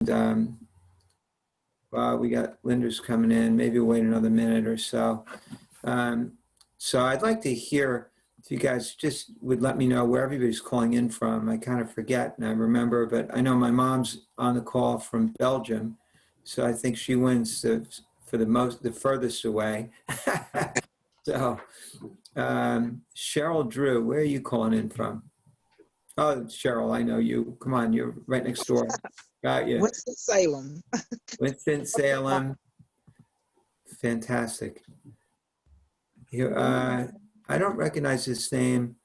Well, we got Linda's coming in. Maybe we'll wait another minute or so. So I'd like to hear if you guys just would let me know where everybody's calling in from. I kind of forget and I remember, but I know my mom's on the call from Belgium, so I think she wins for the furthest away. So Cheryl Drew, where are you calling in from? Oh, Cheryl, I know you. Come on, you're right next door. Got you. Winston-Salem. Winston-Salem. Fantastic. I don't recognize his name.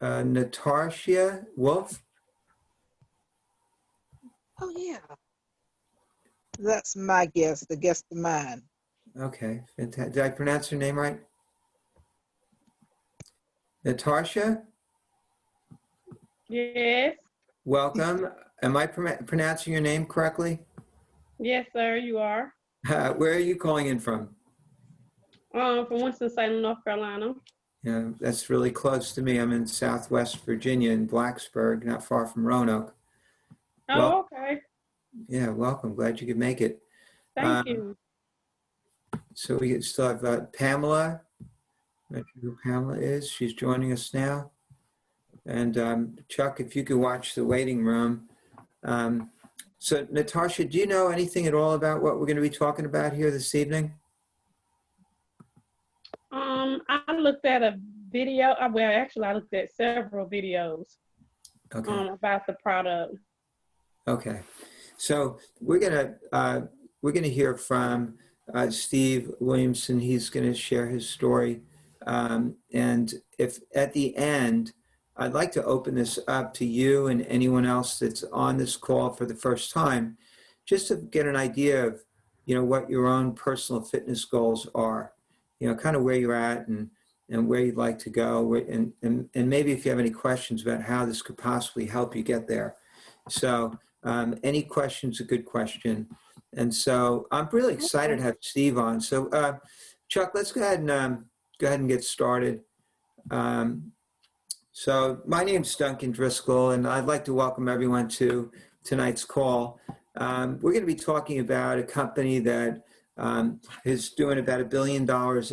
Natasha Wolf? Oh, yeah. That's my guess, the guess of mine. Okay, fantastic. Did I pronounce her name right? Natasha? Yes. Welcome. Am I pronouncing your name correctly? Yes, sir, you are. Where are you calling in from? From Winston-Salem, North Carolina. Yeah, that's really close to me. I'm in Southwest Virginia in Blacksburg, not far from Roanoke. Oh, Well, okay. yeah, welcome. Glad you could make it. Thank you. So we still have Pamela. I'm not sure who Pamela is. She's joining us now. And Chuck, if you could watch the waiting room. So Natasha, do you know anything at all about what we're going to be talking about here this evening? I looked at a video. Well, actually, I looked at several videos about the product. Okay. So we're gonna hear from Steve Williamson. He's going to share his story, and if at the end, I'd like to open this up to you and anyone else that's on this call for the first time, just to get an idea of, what your own personal fitness goals are, kind of where you're at and where you'd like to go, and maybe if you have any questions about how this could possibly help you get there. So any question's a good question. And so I'm really excited to have Steve on. So Chuck, let's go ahead and get started. So my name's Duncan Driscoll, and I'd like to welcome everyone to tonight's call. We're going to be talking about a company that is doing about $1 billion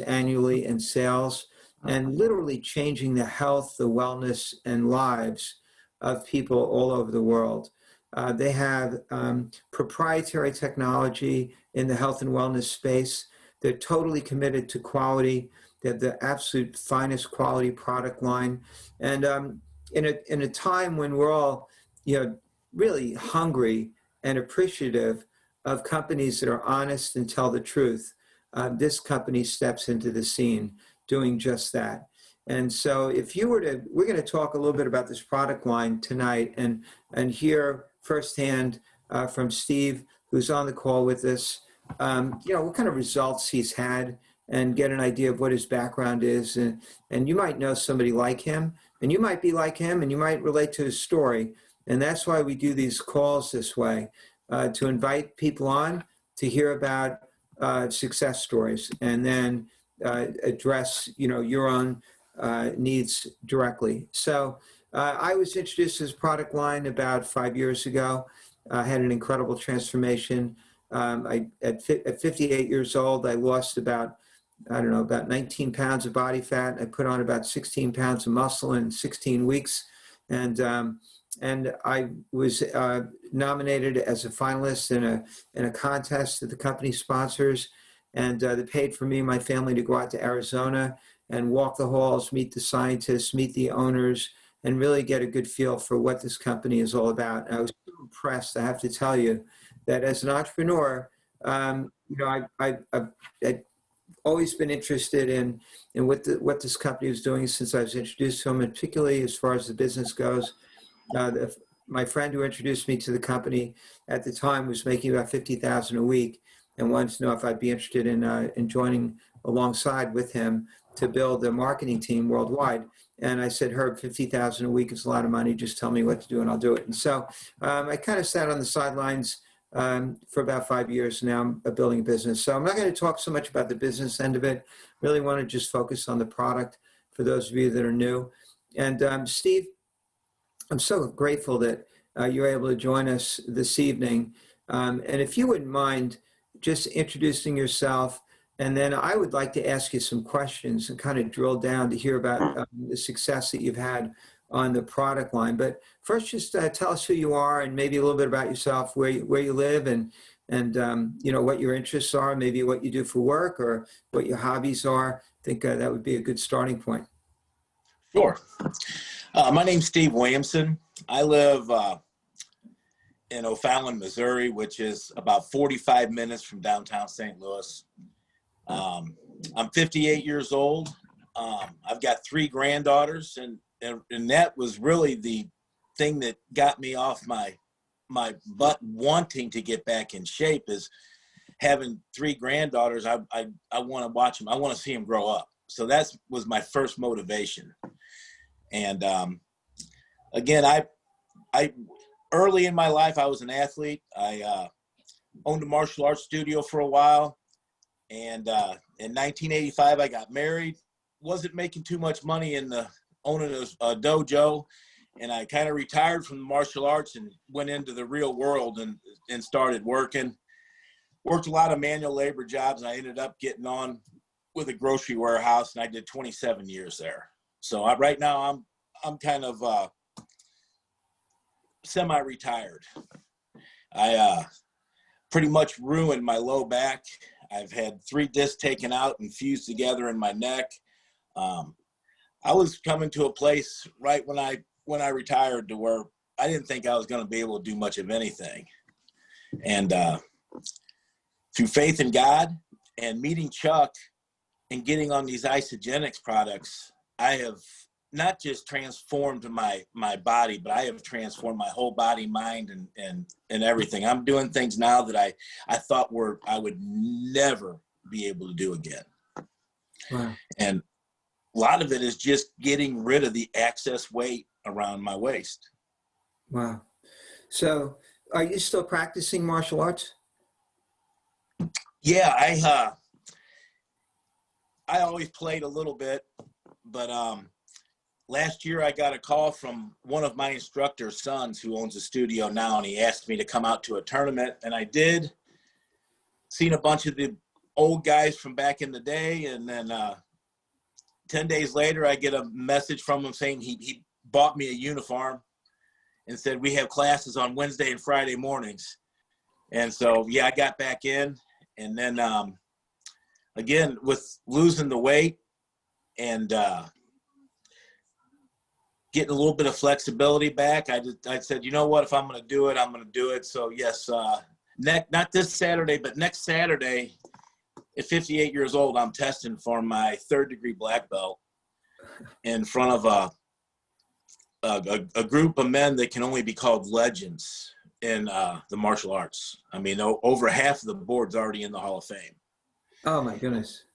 annually in sales and literally changing the health, the wellness, and lives of people all over the world. They have proprietary technology in the health and wellness space. They're totally committed to quality. They have the absolute finest quality product line. And in a time when we're all, really hungry and appreciative of companies that are honest and tell the truth, this company steps into the scene doing just that. And so we're going to talk a little bit about this product line tonight and hear firsthand from Steve, who's on the call with us, what kind of results he's had and get an idea of what his background is. And you might know somebody like him, and you might be like him, and you might relate to his story. And that's why we do these calls this way, to invite people on to hear about success stories and then address, your own needs directly. So I was introduced to this product line about 5 years ago. I had an incredible transformation. At 58 years old, I lost about 19 pounds of body fat. I put on about 16 pounds of muscle in 16 weeks. And I was nominated as a finalist in a contest that the company sponsors. And they paid for me and my family to go out to Arizona and walk the halls, meet the scientists, meet the owners, and really get a good feel for what this company is all about. And I was so impressed, I have to tell you, that as an entrepreneur, I've always been interested in what this company was doing since I was introduced to them, and particularly as far as the business goes. My friend who introduced me to the company at the time was making about $50,000 a week and wanted to know if I'd be interested in joining alongside with him to build a marketing team worldwide. And I said, Herb, $50,000 a week is a lot of money. Just tell me what to do and I'll do it. And so I kind of sat on the sidelines for about 5 years now, building a business. So I'm not going to talk so much about the business end of it. Really want to just focus on the product for those of you that are new. And Steve, I'm so grateful that you're able to join us this evening. And if you wouldn't mind just introducing yourself, and then I would like to ask you some questions and kind of drill down to hear about the success that you've had on the product line. But first, just tell us who you are and maybe a little bit about yourself, where you live, and you know, what your interests are, maybe what you do for work or what your hobbies are. I think that would be a good starting point. Sure. My name's Steve Williamson. I live in O'Fallon, Missouri, which is about 45 minutes from downtown St. Louis. I'm 58 years old. I've got 3 granddaughters, and that was really the thing that got me off my butt wanting to get back in shape, is having 3 granddaughters. I want to watch them. I want to see them grow up. So that was my first motivation. And again, I early in my life, I was an athlete. I owned a martial arts studio for a while. And in 1985, I got married. Wasn't making too much money in owning a dojo. And I kind of retired from the martial arts and went into the real world and started working. Worked a lot of manual labor jobs. And I ended up getting on with a grocery warehouse, and I did 27 years there. So right now I'm kind of semi-retired. I pretty much ruined my low back. I've had 3 discs taken out and fused together in my neck. I was coming to a place right when I retired to where I didn't think I was going to be able to do much of anything. And through faith in God and meeting Chuck and getting on these Isagenix products, I have not just transformed my body, but I have transformed my whole body, mind, and everything. I'm doing things now that I thought I would never be able to do again. Wow. And a lot of it is just getting rid of the excess weight around my waist. Wow. So are you still practicing martial arts? Yeah, I always played a little bit, but last year I got a call from one of my instructor's sons who owns a studio now, and he asked me to come out to a tournament, and I did. Seen a bunch of the old guys from back in the day, and then 10 days later I get a message from him saying he bought me a uniform and said, we have classes on Wednesday and Friday mornings. And so, yeah, I got back in, and then again, with losing the weight and getting a little bit of flexibility back, I said, you know what, if I'm going to do it, I'm going to do it. So yes, not this Saturday, but next Saturday at 58 years old, I'm testing for my 3rd degree black belt in front of a group of men that can only be called legends in the martial arts. I mean, over half of the board's already in the Hall of Fame. Oh my goodness.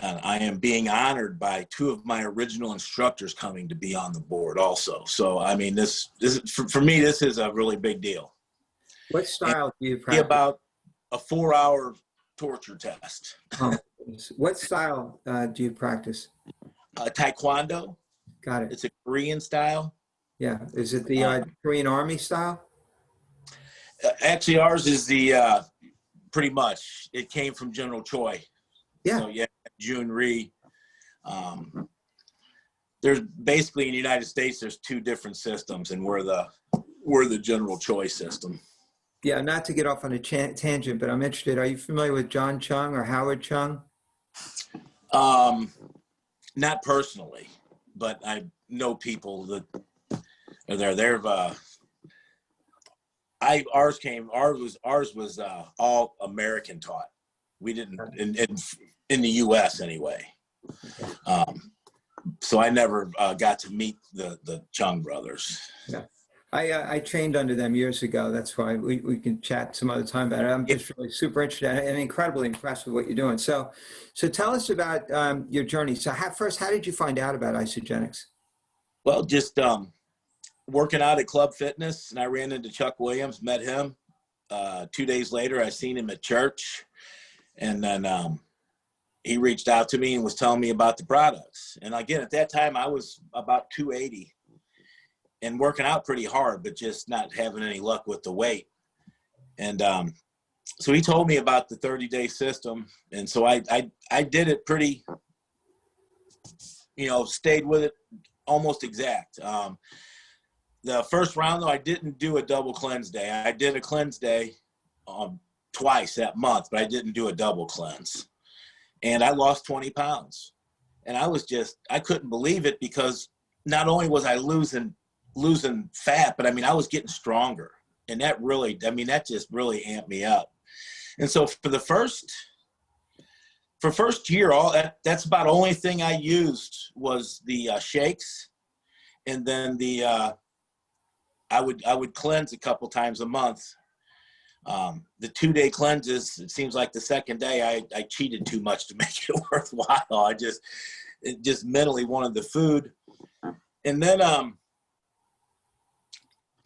And I am being honored by 2 of my original instructors coming to be on the board also. So, I mean, this is, for me, this is a really big deal. What style do you practice? About a 4-hour torture test. Oh, what style do you practice? Taekwondo. Got it. It's a Korean style. Yeah. Is it the Korean Army style? Actually, ours is the pretty much. It came from General Choi. Yeah. So, yeah, Jun Rhee. There's basically in the United States, there's 2 different systems, and we're the General Choi system. Yeah, not to get off on a tangent, but I'm interested. Are you familiar with John Chung or Howard Chung? Not personally, but I know people that are there. They're ours was all American taught. We didn't in the U.S. anyway. So I never got to meet the Chung brothers. Yeah. I trained under them years ago. That's why we can chat some other time about it. I'm just really super interested and incredibly impressed with what you're doing. So tell us about your journey. So first, how did you find out about Isagenix? Well, just working out at Club Fitness, and I ran into Chuck Williams, met him. 2 days later, I seen him at church, and then he reached out to me and was telling me about the products. And again, at that time, I was about 280. and working out pretty hard, but just not having any luck with the weight. And so he told me about the 30-day system. And so I did it pretty, stayed with it almost exact. The first round, though, I didn't do a double cleanse day. I did a cleanse day twice that month, but I didn't do a double cleanse. And I lost 20 pounds. And I couldn't believe it, because not only was I losing fat, but I was getting stronger. And that just really amped me up. And so for first year, that's about the only thing I used was the shakes. And then I would cleanse a couple times a month. The 2-day cleanses, it seems like the second day I cheated too much to make it worthwhile. I just mentally wanted the food. And then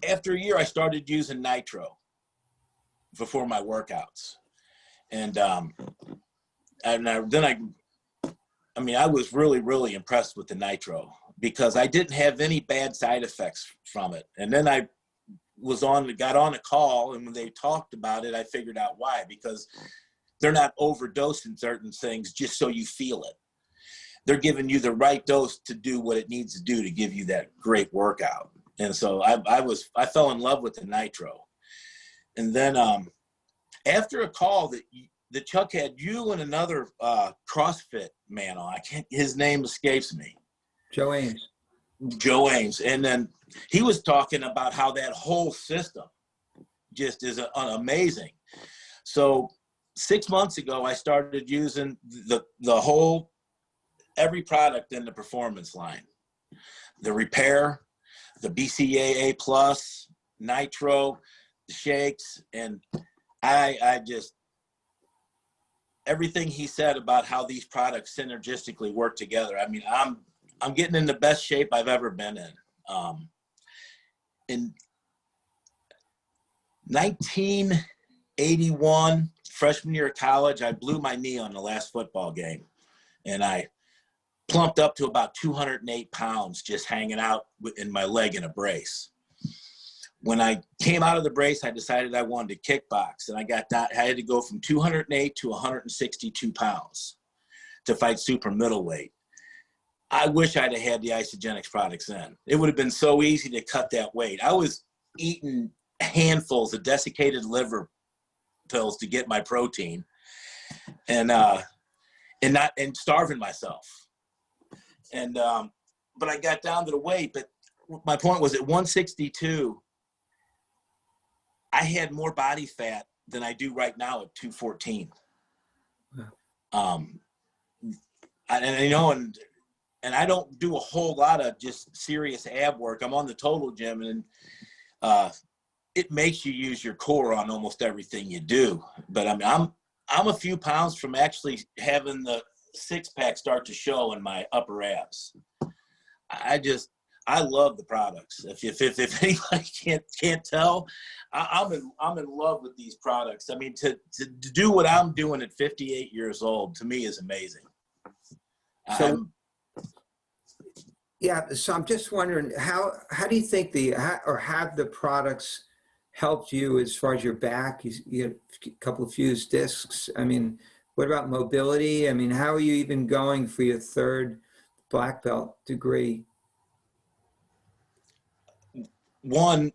after a year, I started using nitro before my workouts. And I was really, really impressed with the nitro, because I didn't have any bad side effects from it. And then I got on a call, and when they talked about it, I figured out why, because they're not overdosing certain things just so you feel it. They're giving you the right dose to do what it needs to do to give you that great workout. And so I fell in love with the nitro. And then after a call that Chuck had you and another CrossFit man on, his name escapes me. Joe Ames. And then he was talking about how that whole system just is amazing. So 6 months ago, I started using every product in the performance line, the repair, the BCAA plus, nitro, the shakes. And everything he said about how these products synergistically work together. I'm getting in the best shape I've ever been in. In 1981, freshman year of college, I blew my knee on the last football game, and I plumped up to about 208 pounds just hanging out in my leg in a brace. When I came out of the brace, I decided I wanted to kickbox, and I had to go from 208 to 162 pounds to fight super middleweight. I wish I'd have had the Isagenix products then. It would have been so easy to cut that weight. I was eating handfuls of desiccated liver pills to get my protein, and starving myself. And but I got down to the weight. But my point was, at 162, I had more body fat than I do right now at 214. Yeah. And I don't do a whole lot of just serious ab work. I'm on the Total Gym, and it makes you use your core on almost everything you do. But I'm a few pounds from actually having the six-pack start to show in my upper abs. I love the products. If anybody can't tell, I'm in love with these products. To do what I'm doing at 58 years old, to me, is amazing. So I'm just wondering, how do you think have the products helped you as far as your back? You had a couple of fused discs. What about mobility? How are you even going for your third black belt degree? One,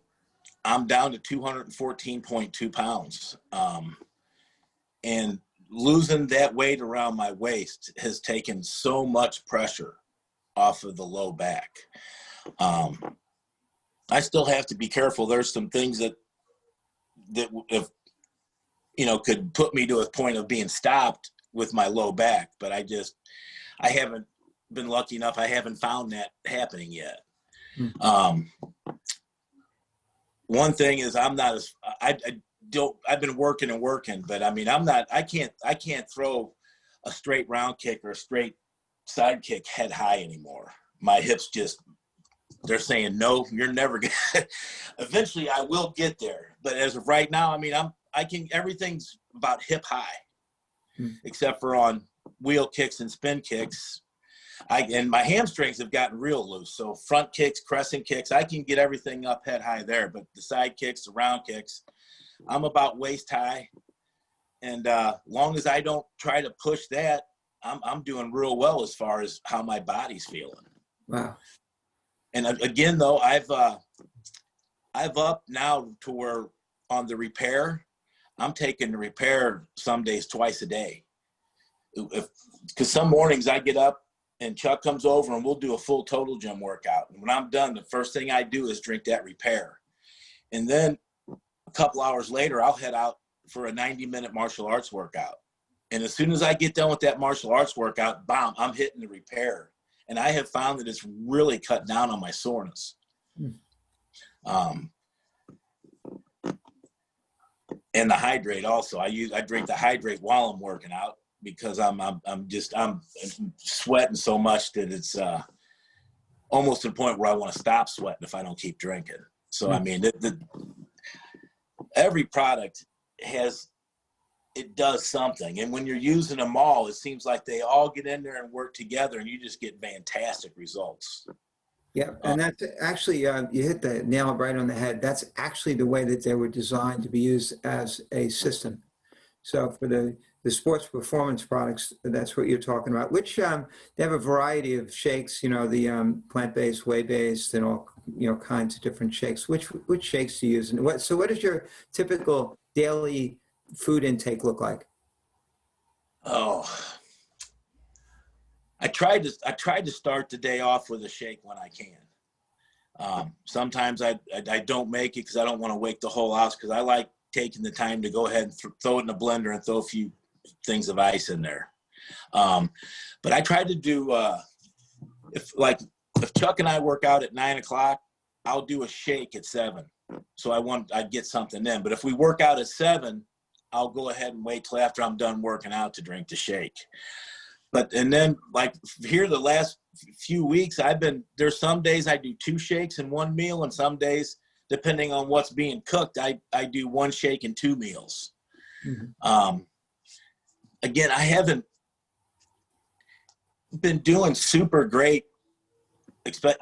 I'm down to 214.2 pounds. And losing that weight around my waist has taken so much pressure off of the low back. I still have to be careful. There's some things that if could put me to a point of being stopped with my low back, but I haven't been lucky enough. I haven't found that happening yet. One thing is, I've been working, but I can't throw a straight round kick or a straight side kick head high anymore. My hips they're saying, no, you're never gonna. Eventually I will get there. But as of right now, everything's about hip high, except for on wheel kicks and spin kicks. And my hamstrings have gotten real loose. So front kicks, crescent kicks, I can get everything up head high there, but the side kicks, the round kicks, I'm about waist high. And long as I don't try to push that, I'm doing real well as far as how my body's feeling. Wow. And again, though, I've up now to where on the repair, I'm taking the repair some days twice a day. Because some mornings I get up and Chuck comes over and we'll do a full total gym workout. And when I'm done, the first thing I do is drink that repair. And then a couple hours later, I'll head out for a 90-minute martial arts workout. And as soon as I get done with that martial arts workout, bam, I'm hitting the repair. And I have found that it's really cut down on my soreness. And the hydrate also. I drink the hydrate while I'm working out because I'm sweating so much that it's almost to the point where I want to stop sweating if I don't keep drinking. So I mean, every product does something, and when you're using them all, it seems like they all get in there and work together, and you just get fantastic results. Yeah, and that's actually, you hit the nail right on the head. That's actually the way that they were designed to be used as a system. So for the sports performance products, that's what you're talking about, which they have a variety of shakes, you know, the plant-based, whey-based, and all, you know, kinds of different shakes. Which shakes do you use? And what does your typical daily food intake look like? Oh, I tried to start the day off with a shake when I can. Sometimes I don't make it because I don't want to wake the whole house, because I like taking the time to go ahead and throw it in a blender and throw a few things of ice in there. But I tried to do, if Chuck and I work out at 9 o'clock, I'll do a shake at 7. So I'd get something in. But if we work out at 7, I'll go ahead and wait till after I'm done working out to drink the shake. And then like here the last few weeks, there's some days I do 2 shakes in one meal, and some days, depending on what's being cooked, I do 1 shake and 2 meals. Mm-hmm. Again, I haven't been doing super great,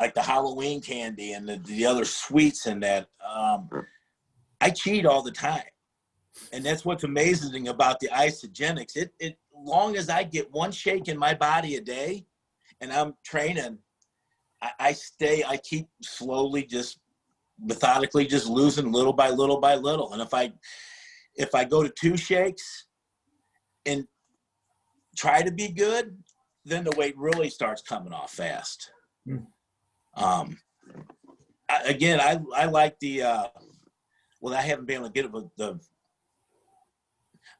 like the Halloween candy and the other sweets and that. I cheat all the time. And that's what's amazing about the Isagenix. It long as I get 1 shake in my body a day and I'm training, I keep slowly, just methodically, just losing little by little by little. And if I go to 2 shakes and try to be good, then the weight really starts coming off fast. I like I haven't been able to get it.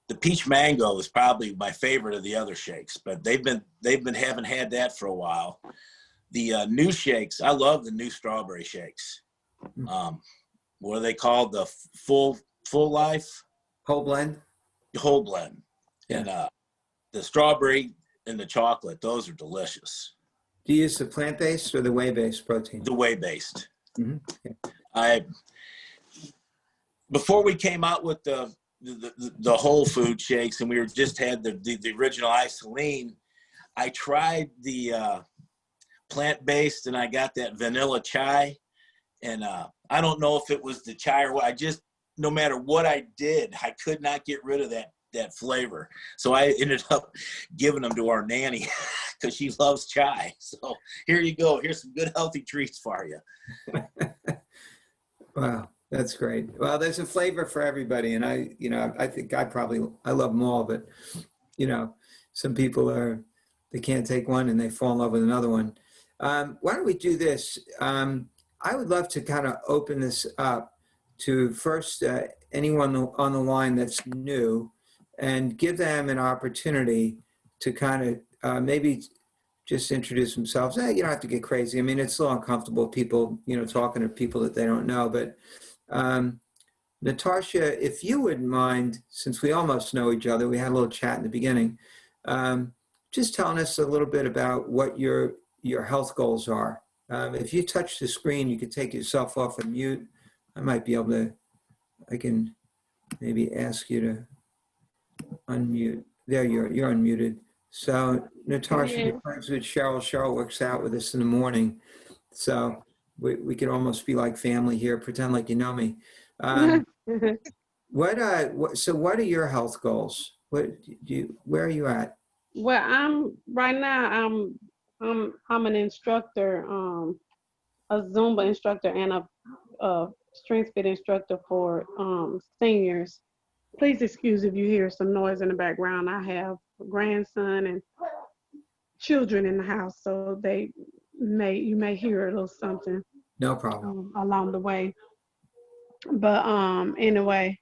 The peach mango is probably my favorite of the other shakes, but haven't had that for a while. The new shakes, I love the new strawberry shakes. What are they called? The full life? Whole blend? Whole blend. Yeah. And the strawberry and the chocolate, those are delicious. Do you use the plant-based or the whey-based protein? The whey-based. Mm-hmm. Okay. Before we came out with the whole food shakes, and we just had the original Isagenix, I tried the plant-based, and I got that vanilla chai, and I don't know if it was the chai or what. No matter what I did, I could not get rid of that flavor. So I ended up giving them to our nanny because she loves chai. So here you go. Here's some good healthy treats for you. Wow. That's great. Well, there's a flavor for everybody. And I think I love them all, but some people they can't take one and they fall in love with another one. Why don't we do this? I would love to kind of open this up to first anyone on the line that's new, and give them an opportunity to kind of maybe just introduce themselves. You don't have to get crazy. I mean, it's a little uncomfortable, people, talking to people that they don't know. But Natasha, if you wouldn't mind, since we almost know each other, we had a little chat in the beginning, just telling us a little bit about what your health goals are. If you touch the screen, you could take yourself off and mute. I might be able to, I can maybe ask you to unmute. There, you're unmuted. So Natasha, Yeah. you're friends with Cheryl. Cheryl works out with us in the morning. So we can almost be like family here, pretend like you know me. So what are your health goals? Where are you at? Well, I'm right now. I'm an instructor, a Zumba instructor, and a strength fit instructor for seniors. Please excuse if you hear some noise in the background. I have a grandson and children in the house, so you may hear a little something No problem. along the way. But anyway,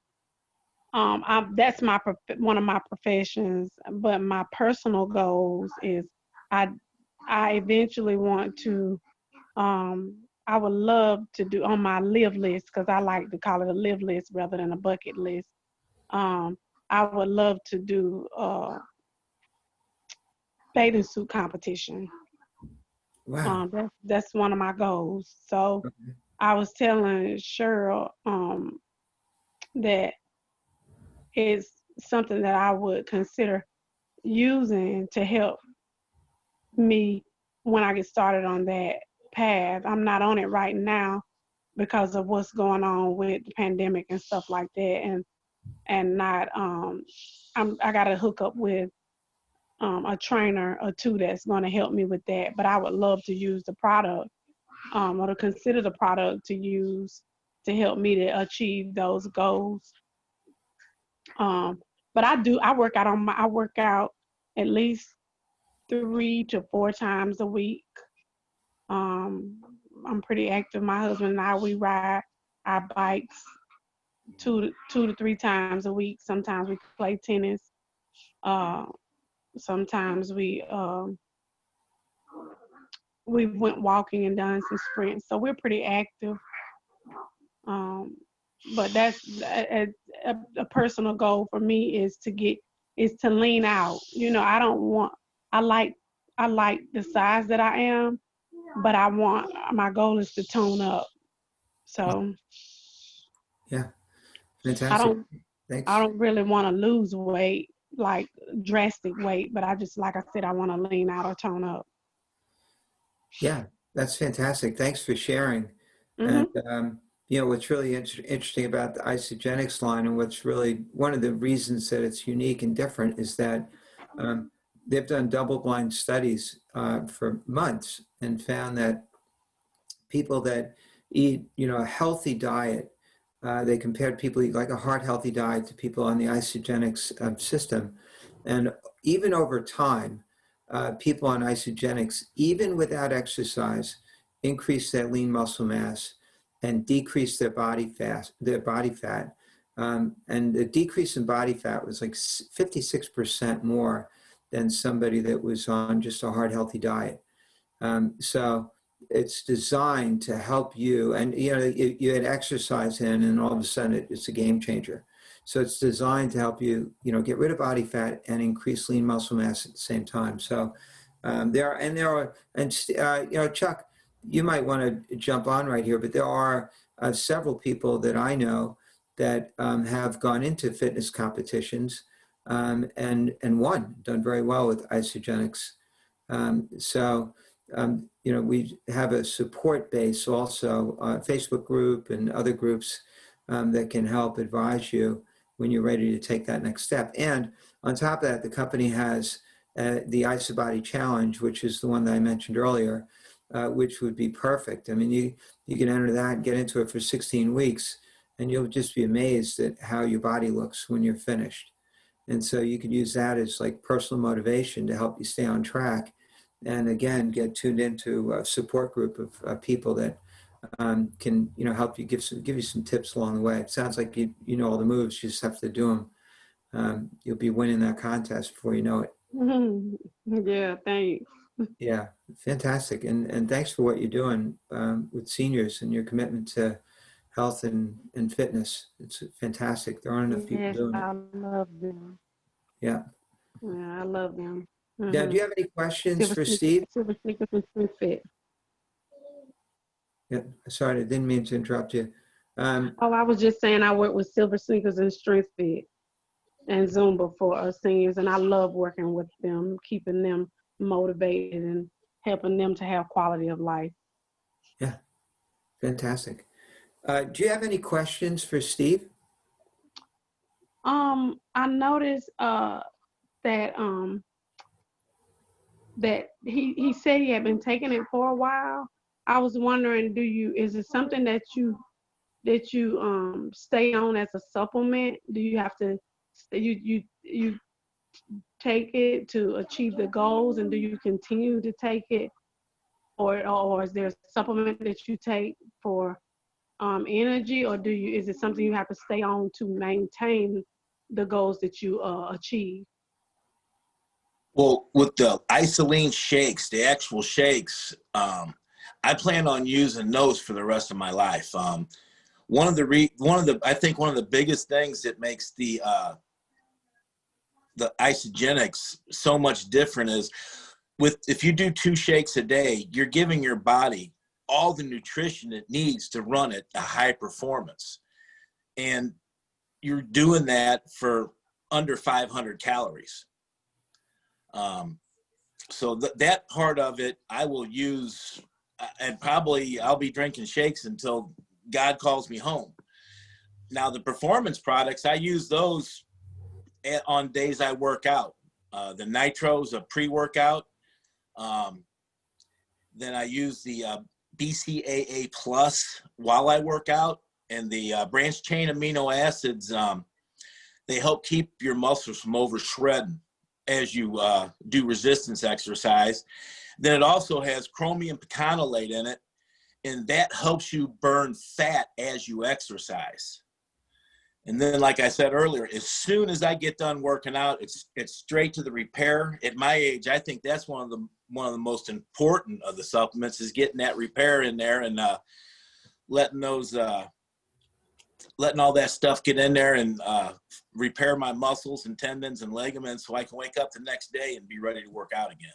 that's one of my professions. But my personal goals is I I eventually want to I would love to do on my live list, because I like to call it a live list rather than a bucket list. I would love to do bathing suit competition. Wow. That's one of my goals. So Okay. I was telling Cheryl that is something that I would consider using to help me when I get started on that path. I'm not on it right now because of what's going on with the pandemic and stuff like that, and not I got to hook up with a trainer or two that's going to help me with that. But I would love to use the product or to consider the product to use to help me to achieve those goals. But I work out at least 3 to 4 times a week. I'm pretty active. My husband and I, we ride our bikes 2 to 3 times a week. Sometimes we play tennis. Uh, Sometimes we went walking and done some sprints. So we're pretty active. But that's a personal goal for me is to lean out. You know, I like the size that I am, but my goal is to tone up. So Yeah. I Fantastic. don't I Thanks. don't really want to lose weight, like drastic weight, but I just, like I said, I want to lean out or tone up. Yeah, that's fantastic. Thanks for sharing. And, Hmm. what's really interesting about the Isagenix line, and what's really one of the reasons that it's unique and different, is that um, they've done double-blind studies for months and found that people that eat, a healthy diet, they compared people who eat like a heart healthy diet to people on the Isagenix system. And even over time, people on Isagenix, even without exercise, increase their lean muscle mass and decrease their body fat. And the decrease in body fat was like 56% more than somebody that was on just a heart healthy diet. So it's designed to help you, and you had exercise in, and all of a sudden it's a game changer. So it's designed to help you, get rid of body fat and increase lean muscle mass at the same time. So Chuck, you might want to jump on right here, but there are several people that I know that have gone into fitness competitions and done very well with Isagenix. We have a support base also, Facebook group and other groups that can help advise you when you're ready to take that next step. And on top of that, the company has the Isabody Challenge, which is the one that I mentioned earlier, which would be perfect. I mean, you can enter that and get into it for 16 weeks, and you'll just be amazed at how your body looks when you're finished. And so you could use that as like personal motivation to help you stay on track. And again, get tuned into a support group of people that can, help you give you some tips along the way. It sounds like you know all the moves. You just have to do them. You'll be winning that contest before you know it. Yeah, thanks. Yeah, fantastic. And thanks for what you're doing with seniors and your commitment to health and fitness. It's fantastic. There aren't enough people Yes, doing it. I love them. Yeah. Yeah, I love them. Now, do you have any questions for Steve? Silver sneakers and Strength Fit. Yeah, sorry, I didn't mean to interrupt you. Oh, I was just saying I work with Silver Sneakers and Strength Fit. and Zumba for us seniors, and I love working with them, keeping them motivated and helping them to have quality of life. Yeah, fantastic. Do you have any questions for Steve? I noticed that that he said he had been taking it for a while. I was wondering, is it something that you stay on as a supplement? Do you have to you take it to achieve the goals, and do you continue to take it, or is there a supplement that you take for energy, or is it something you have to stay on to maintain the goals that you achieve? Well, with the isolene shakes, the actual shakes, I plan on using those for the rest of my life. I think one of the biggest things that makes the Isagenix so much different is if you do 2 shakes a day, you're giving your body all the nutrition it needs to run at a high performance. And you're doing that for under 500 calories. So that part of it, I will use, and probably I'll be drinking shakes until God calls me home. Now, the performance products, I use those on days I work out. The Nitro's a pre-workout. Then I use the BCAA Plus while I work out, and the branched chain amino acids, they help keep your muscles from over shredding as you do resistance exercise. Then it also has chromium piconolate in it, and that helps you burn fat as you exercise. And then, like I said earlier, as soon as I get done working out, it's straight to the repair. At my age, I think that's one of the most important of the supplements, is getting that repair in there and letting all that stuff get in there and repair my muscles and tendons and ligaments, so I can wake up the next day and be ready to work out again.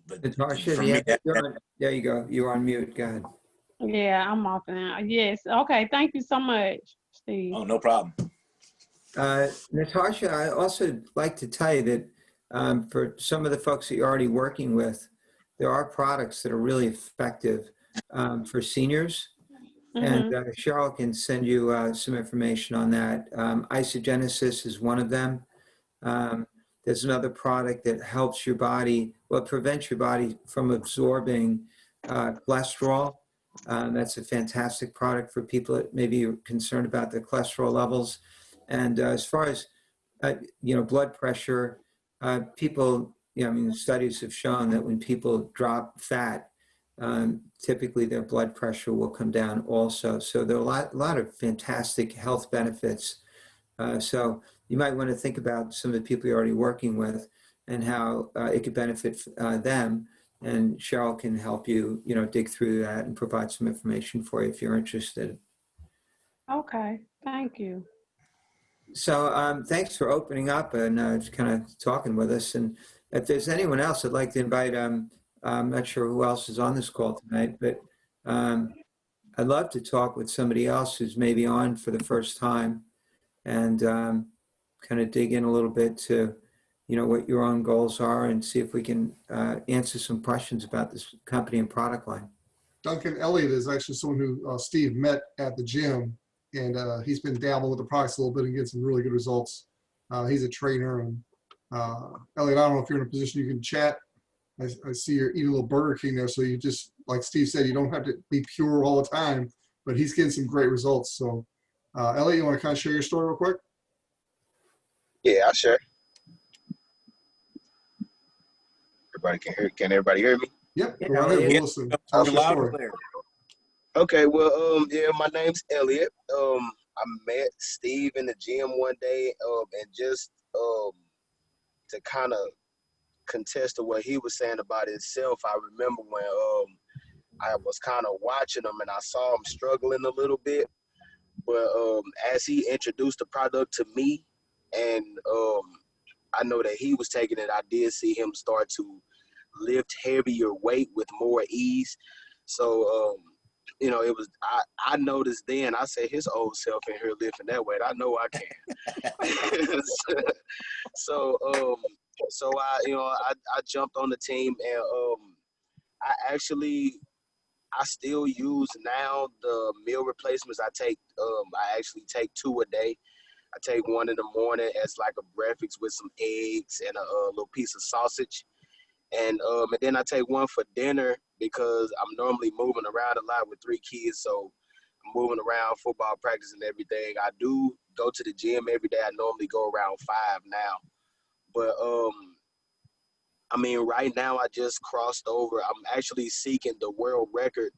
But Natasha, for me, there you go. You're on mute. Go ahead. Yeah, I'm off now. Yes. Okay. Thank you so much, Steve. oh, no problem. Natasha, I also like to tell you that for some of the folks that you're already working with, there are products that are really effective for seniors. And Cheryl can send you some information on that. Isagenix is one of them. There's another product that helps your body, prevents your body from absorbing cholesterol. That's a fantastic product for people that maybe are concerned about their cholesterol levels. And as far as, blood pressure, people, studies have shown that when people drop fat, typically their blood pressure will come down also. So there are a lot of fantastic health benefits. So you might want to think about some of the people you're already working with and how it could benefit them. And Cheryl can help you, dig through that and provide some information for you if you're interested. Okay, thank you. So thanks for opening up and just kind of talking with us. And if there's anyone else I'd like to invite, I'm not sure who else is on this call tonight, but I'd love to talk with somebody else who's maybe on for the first time and kind of dig in a little bit to, what your own goals are and see if we can answer some questions about this company and product line. Duncan Elliott is actually someone who Steve met at the gym, and he's been dabbling with the products a little bit and getting some really good results. He's a trainer, and Elliott, I don't know if you're in a position you can chat. I see you're eating a little Burger King there, so you just, like Steve said, you don't have to be pure all the time, but he's getting some great results. So Elliott, you want to kind of share your story real quick? Yeah, I'll share. Everybody can hear. Can everybody hear me? Yep. Go right ahead. We'll listen. Tell us your story. Okay. Well, yeah, my name's Elliott. I met Steve in the gym one day, and just to kind of contest to what he was saying about himself, I remember when I was kind of watching him and I saw him struggling a little bit, but as he introduced the product to me, and I know that he was taking it, I did see him start to lift heavier weight with more ease. So you know, it was, I noticed then, I said, his old self in here lifting that weight. I know I can. so, so I, you know, I jumped on the team, and I still use now the meal replacements. I actually take 2 a day. I take one in the morning as like a breakfast with some eggs and a little piece of sausage. And then I take one for dinner because I'm normally moving around a lot with 3 kids. So I'm moving around, football practice and everything. I do go to the gym every day. I normally go around 5 now. But I mean, right now I just crossed over. I'm actually seeking the world record,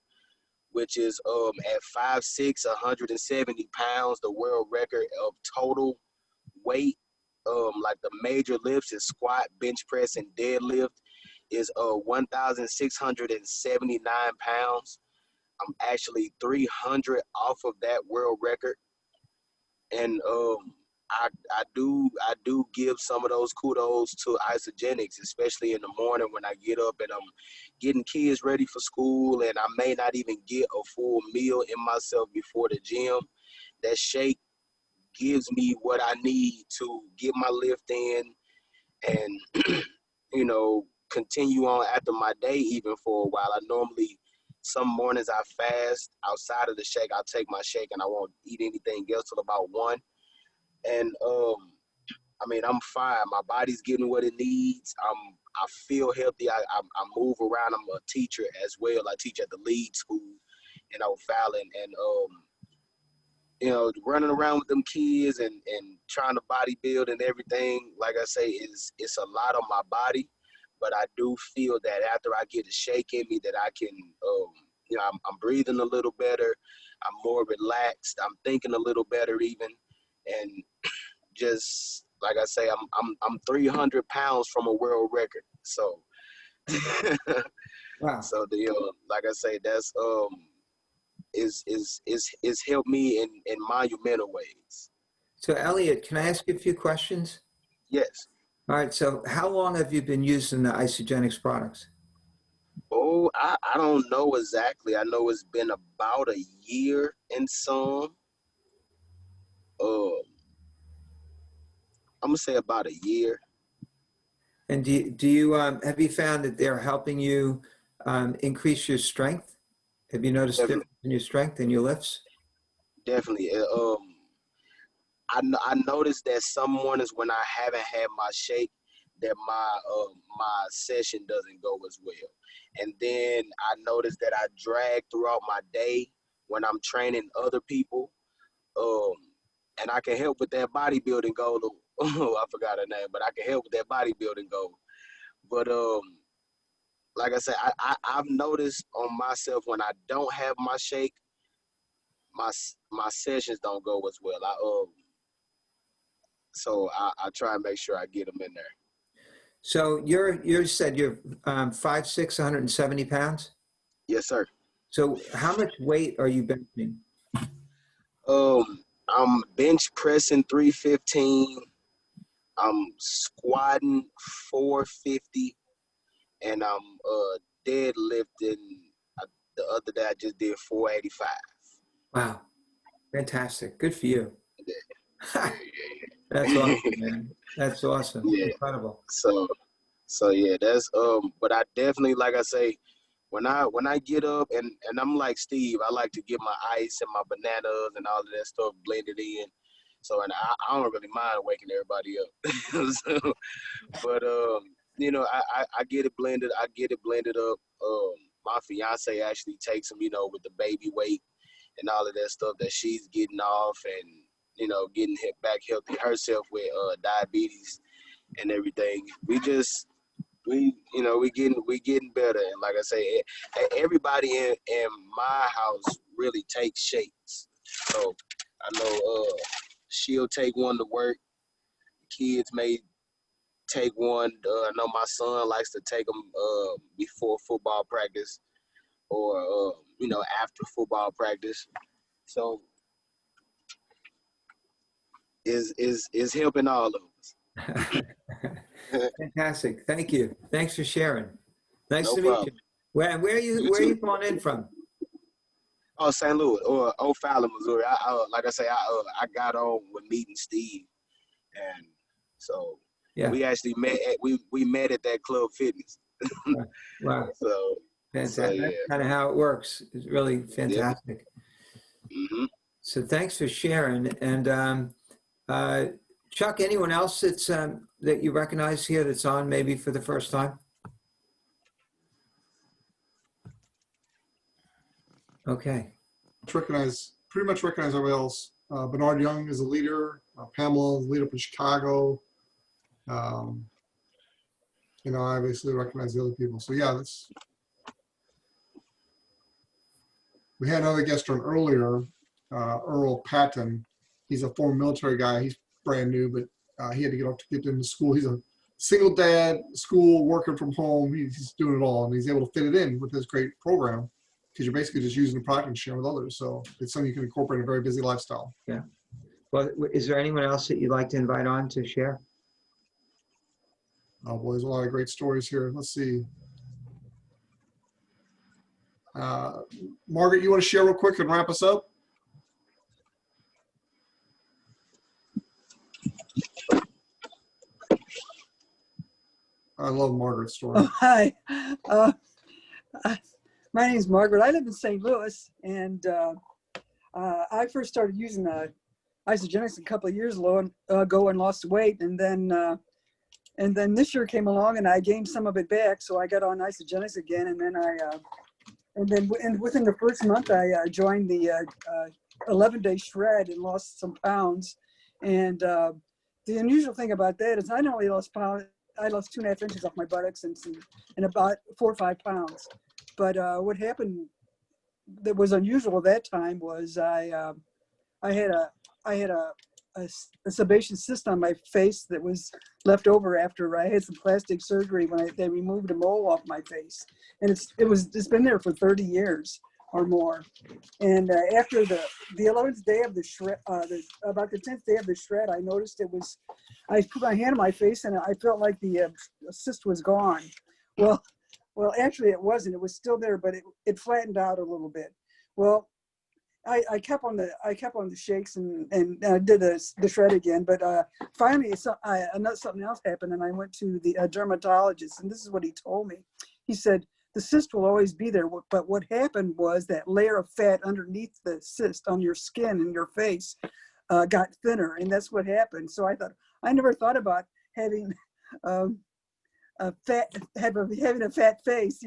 which is at 5'6", 170 pounds, the world record of total weight. Like the major lifts is squat, bench press, and deadlift is 1,679 pounds. I'm actually 300 off of that world record. And I do give some of those kudos to Isagenix, especially in the morning when I get up and I'm getting kids ready for school, and I may not even get a full meal in myself before the gym. That shake gives me what I need to get my lift in and you know, continue on after my day even for a while. I normally, some mornings I fast. Outside of the shake, I'll take my shake and I won't eat anything else till about 1. And I mean, I'm fine. My body's getting what it needs. I feel healthy. I move around. I'm a teacher as well. I teach at the lead school in O'Fallon, and you know, running around with them kids and trying to bodybuild and everything. Like I say, it's a lot on my body, but I do feel that after I get a shake in me, that I can, you know, I'm breathing a little better. I'm more relaxed. I'm thinking a little better even, and just like I say, I'm 300 pounds from a world record. So, Wow. so the like I say, that's is helped me in monumental ways. So Elliott, can I ask you a few questions? Yes. All right. So how long have you been using the Isagenix products? Oh, I don't know exactly. I know it's been about a year and some. I'm gonna say about a year. And do you have you found that they're helping you increase your strength? Have you noticed Definitely, difference in your strength and your lifts? definitely. I noticed that some mornings when I haven't had my shake, that my session doesn't go as well. And then I noticed that I drag throughout my day when I'm training other people. Um, and I can help with that bodybuilding goal. Oh, I forgot her name, but I can help with that bodybuilding goal. But like I said, I've noticed on myself when I don't have my shake, my sessions don't go as well. So I try and make sure I get them in there. So you said you're 5'6", 170 pounds. Yes, sir. So how much weight are you benching? I'm bench pressing 315. I'm squatting 450, and I'm deadlifting. The other day I just did 485. Wow, fantastic! Good for you. Yeah, yeah, That's yeah. awesome, man. That's awesome. Yeah. Incredible. So yeah, that's but I definitely, like I say, when I get up and I'm like Steve, I like to get my ice and my bananas and all of that stuff blended in. So, and I don't really mind waking everybody up. So, but you know, I get it blended. I get it blended up. My fiance actually takes them, you know, with the baby weight and all of that stuff that she's getting off, and you know, getting back healthy herself with diabetes and everything. You know, we getting better. And like I say, everybody in my house really takes shakes. So I know she'll take one to work. Kids may take one. I know my son likes to take them before football practice, or you know, after football practice. So is helping all of us. Fantastic. Thank you. Thanks for sharing. Nice No to meet problem. you. Where are you You where are you too. calling in from? Oh, St. Louis or O'Fallon, Missouri. Like I say, I got on with meeting Steve, and so Yeah. we actually met. We met at that Club Fitness. Wow. So Fantastic. yeah. That's kind of how it works. It's really fantastic. Mm-hmm. So thanks for sharing. And Chuck, anyone else that's that you recognize here that's on maybe for the first time? Okay. Pretty much recognize everybody else. Bernard Young is a leader. Pamela is a leader up in Chicago. I obviously recognize the other people. So yeah, we had another guest on earlier, Earl Patton. He's a former military guy. He's brand new, but he had to get off to get into school. He's a single dad, school, working from home. He's doing it all, and he's able to fit it in with this great program because you're basically just using the product and sharing with others. So it's something you can incorporate in a very busy lifestyle. Yeah. Well, is there anyone else that you'd like to invite on to share? Oh boy, there's a lot of great stories here. Let's see. Margaret, you want to share real quick and wrap us up? I love Margaret's story. Oh, hi. My name is Margaret. I live in St. Louis, and I first started using Isagenix a couple of years ago and lost weight, and then this year came along and I gained some of it back, so I got on Isagenix again, and then within the first month I joined the 11-day shred and lost some pounds. And the unusual thing about that is I not only lost pounds, I lost 2.5 inches off my buttocks and about 4 or 5 pounds. But what happened that was unusual at that time was I had a sebaceous cyst on my face that was left over after I had some plastic surgery when they removed a mole off my face, and it's been there for 30 years or more. And after the 11th day of the shred, about the 10th day of the shred, I noticed I put my hand on my face and I felt like the cyst was gone. Well, actually it wasn't. It was still there, but it flattened out a little bit. Well, I kept on the shakes and did the shred again, but finally something else happened, and I went to the dermatologist, and this is what he told me. He said, the cyst will always be there, but what happened was that layer of fat underneath the cyst on your skin and your face got thinner, and that's what happened. So I never thought about having a fat face,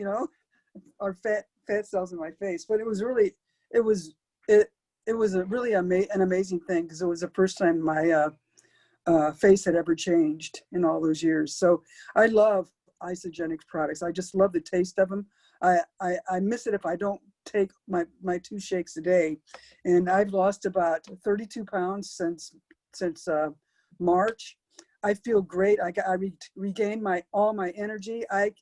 or fat cells in my face, but it was an amazing thing, because it was the first time my face had ever changed in all those years. So I love Isagenix products. I just love the taste of them. I miss it if I don't take my 2 shakes a day. And I've lost about 32 pounds since March. I feel great. I regained all my energy. I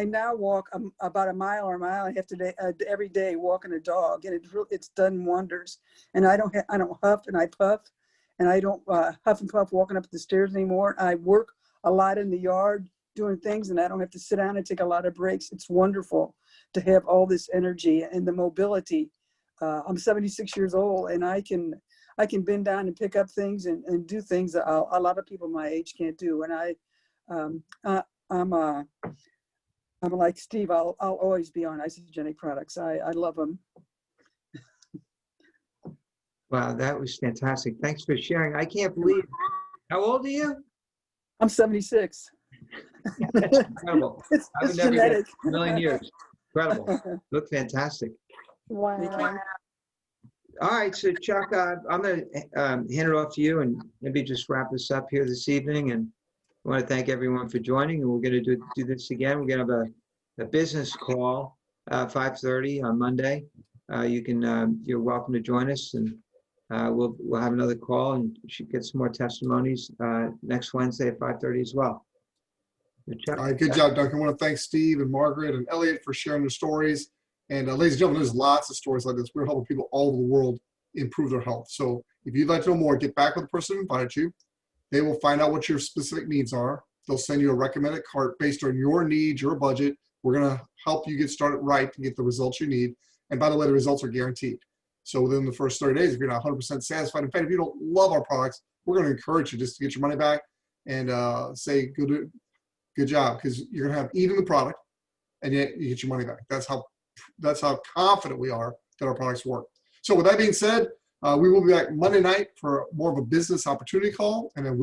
now walk about a mile or a mile and a half every day walking a dog, and it's done wonders. And I don't huff and I puff, and I don't huff and puff walking up the stairs anymore. I work a lot in the yard doing things, and I don't have to sit down and take a lot of breaks. It's wonderful to have all this energy and the mobility. I'm 76 years old, and I can bend down and pick up things and do things that a lot of people my age can't do. And I'm like Steve. I'll always be on Isagenix products. I love them. Wow, that was fantastic. Thanks for sharing. I can't believe. How old are you? I'm 76. Incredible. It's I would never genetic. get a million years. Incredible. Look fantastic. Wow. All right, so Chuck, I'm going to hand it off to you and maybe just wrap this up here this evening. And I want to thank everyone for joining. And we're going to do this again. We're going to have a business call 5:30 on Monday. You're welcome to join us, and we'll have another call, and you should get some more testimonies next Wednesday at 5:30 as well. All right, good job, Duncan. I want to thank Steve and Margaret and Elliott for sharing their stories. And ladies and gentlemen, there's lots of stories like this. We're helping people all over the world improve their health. So if you'd like to know more, get back with the person who invited you. They will find out what your specific needs are. They'll send you a recommended cart based on your needs, your budget. We're going to help you get started right to get the results you need. And by the way, the results are guaranteed. So within the first 30 days, if you're not 100% satisfied, in fact, if you don't love our products, we're going to encourage you just to get your money back and say good job, because you're going to have eaten the product and yet you get your money back. That's how confident we are that our products work. So with that being said, we will be back Monday night for more of a business opportunity call, and then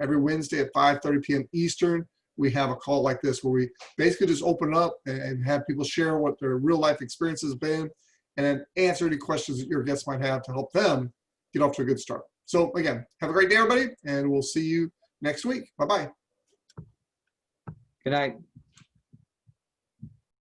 every Wednesday at 5:30 p.m. Eastern, we have a call like this where we basically just open up and have people share what their real life experience has been, and then answer any questions that your guests might have to help them get off to a good start. So again, have a great day, everybody, and we'll see you next week. Bye-bye. Good night.